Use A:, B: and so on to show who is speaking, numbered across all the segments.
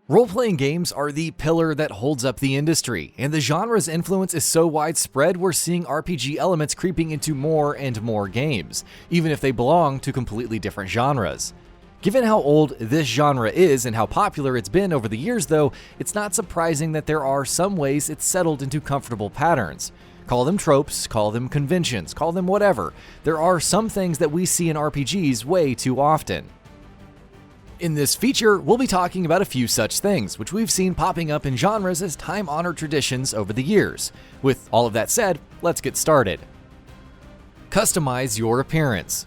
A: Role-playing games are the pillar that holds up the industry, and the genre's influence is so widespread we're seeing RPG elements creeping into more and more games, even if they belong to completely different genres. Given how old this genre is and how popular it's been over the years though, it's not surprising that there are some ways it's settled into comfortable patterns. Call them tropes, call them conventions, call them whatever. There are some things that we see in RPGs way too often. In this feature, we'll be talking about a few such things, which we've seen popping up in genres as time-honored traditions over the years. With all of that said, let's get started. Customize your appearance.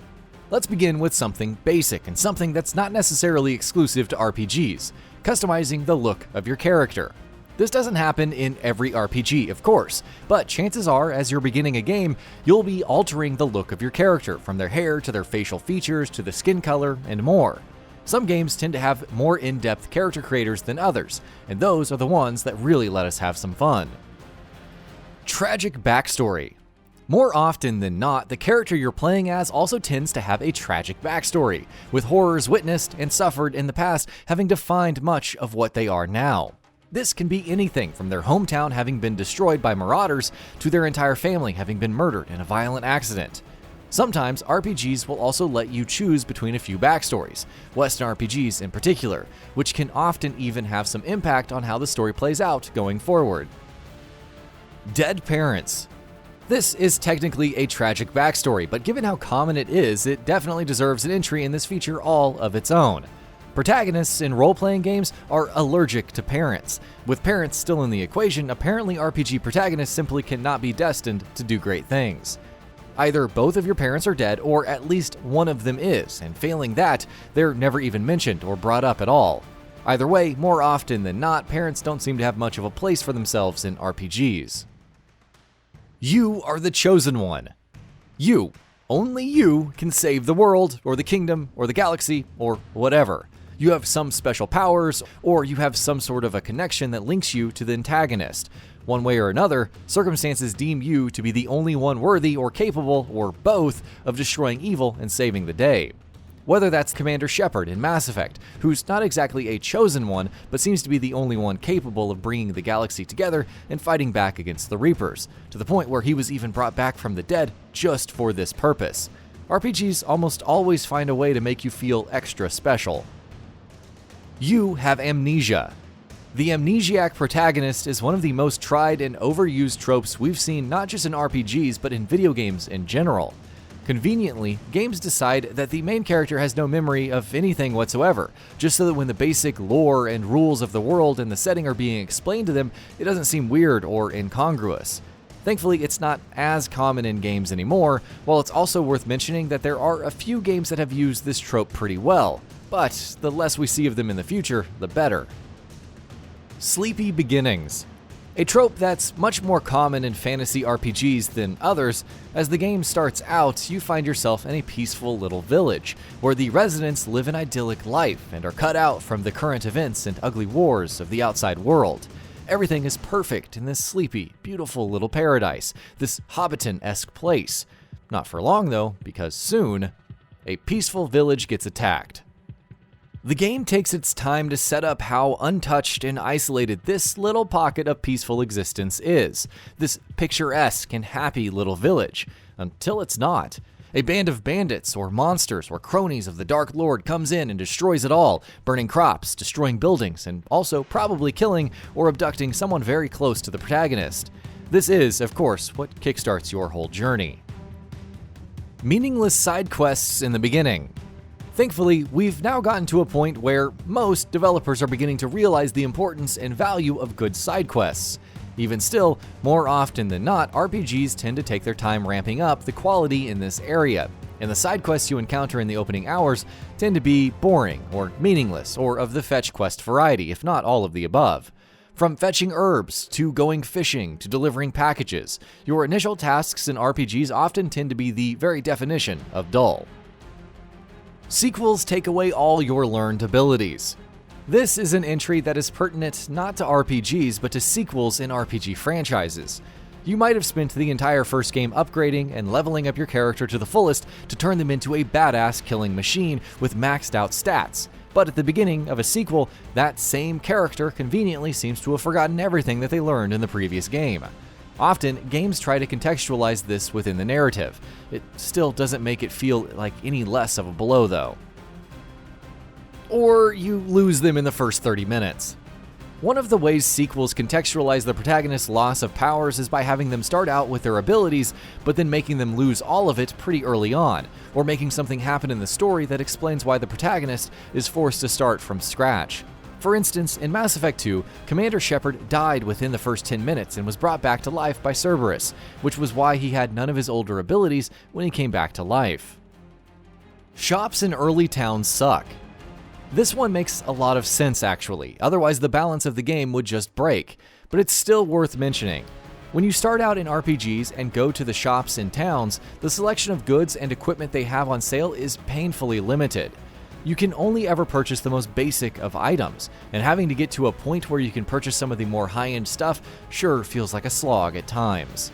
A: Let's begin with something basic and something that's not necessarily exclusive to RPGs, customizing the look of your character. This doesn't happen in every RPG, of course, but chances are, as you're beginning a game, you'll be altering the look of your character, from their hair to their facial features to the skin color and more. Some games tend to have more in-depth character creators than others, and those are the ones that really let us have some fun. Tragic backstory. More often than not, the character you're playing as also tends to have a tragic backstory, with horrors witnessed and suffered in the past having defined much of what they are now. This can be anything from their hometown having been destroyed by marauders to their entire family having been murdered in a violent accident. Sometimes RPGs will also let you choose between a few backstories, Western RPGs in particular, which can often even have some impact on how the story plays out going forward. Dead parents. This is technically a tragic backstory, but given how common it is, it definitely deserves an entry in this feature all of its own. Protagonists in role-playing games are allergic to parents. With parents still in the equation, apparently RPG protagonists simply cannot be destined to do great things. Either both of your parents are dead, or at least one of them is, and failing that, they're never even mentioned or brought up at all. Either way, more often than not, parents don't seem to have much of a place for themselves in RPGs. You are the chosen one. You, only you, can save the world, or the kingdom, or the galaxy, or whatever. You have some special powers, or you have some sort of a connection that links you to the antagonist. One way or another, circumstances deem you to be the only one worthy or capable, or both, of destroying evil and saving the day. Whether that's Commander Shepard in Mass Effect, who's not exactly a chosen one, but seems to be the only one capable of bringing the galaxy together and fighting back against the Reapers, to the point where he was even brought back from the dead just for this purpose. RPGs almost always find a way to make you feel extra special. You have amnesia. The amnesiac protagonist is one of the most tried and overused tropes we've seen not just in RPGs but in video games in general. Conveniently, games decide that the main character has no memory of anything whatsoever, just so that when the basic lore and rules of the world and the setting are being explained to them, it doesn't seem weird or incongruous. Thankfully, it's not as common in games anymore, while it's also worth mentioning that there are a few games that have used this trope pretty well, but the less we see of them in the future, the better. Sleepy beginnings. A trope that's much more common in fantasy RPGs than others. As the game starts out, you find yourself in a peaceful little village, where the residents live an idyllic life and are cut out from the current events and ugly wars of the outside world. Everything is perfect in this sleepy, beautiful little paradise, this Hobbiton-esque place. Not for long though, because soon, a peaceful village gets attacked. The game takes its time to set up how untouched and isolated this little pocket of peaceful existence is, this picturesque and happy little village, until it's not. A band of bandits or monsters or cronies of the Dark Lord comes in and destroys it all, burning crops, destroying buildings, and also probably killing or abducting someone very close to the protagonist. This is, of course, what kickstarts your whole journey. Meaningless side quests in the beginning. Thankfully, we've now gotten to a point where most developers are beginning to realize the importance and value of good side quests. Even still, more often than not, RPGs tend to take their time ramping up the quality in this area, and the side quests you encounter in the opening hours tend to be boring or meaningless or of the fetch quest variety, if not all of the above. From fetching herbs, to going fishing, to delivering packages, your initial tasks in RPGs often tend to be the very definition of dull. Sequels take away all your learned abilities. This is an entry that is pertinent not to RPGs, but to sequels in RPG franchises. You might have spent the entire first game upgrading and leveling up your character to the fullest to turn them into a badass killing machine with maxed out stats, But at the beginning of a sequel, that same character conveniently seems to have forgotten everything that they learned in the previous game. Often, games try to contextualize this within the narrative. It still doesn't make it feel like any less of a blow, though. Or you lose them in the first 30 minutes. One of the ways sequels contextualize the protagonist's loss of powers is by having them start out with their abilities, but then making them lose all of it pretty early on, or making something happen in the story that explains why the protagonist is forced to start from scratch. For instance, in Mass Effect 2, Commander Shepard died within the first 10 minutes and was brought back to life by Cerberus, which was why he had none of his older abilities when he came back to life. Shops in early towns suck. This one makes a lot of sense actually, otherwise the balance of the game would just break, but it's still worth mentioning. When you start out in RPGs and go to the shops in towns, the selection of goods and equipment they have on sale is painfully limited. You can only ever purchase the most basic of items, and having to get to a point where you can purchase some of the more high-end stuff sure feels like a slog at times.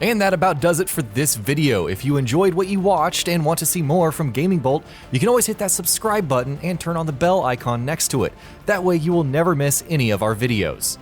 A: And that about does it for this video. If you enjoyed what you watched and want to see more from GamingBolt, you can always hit that subscribe button and turn on the bell icon next to it. That way you will never miss any of our videos.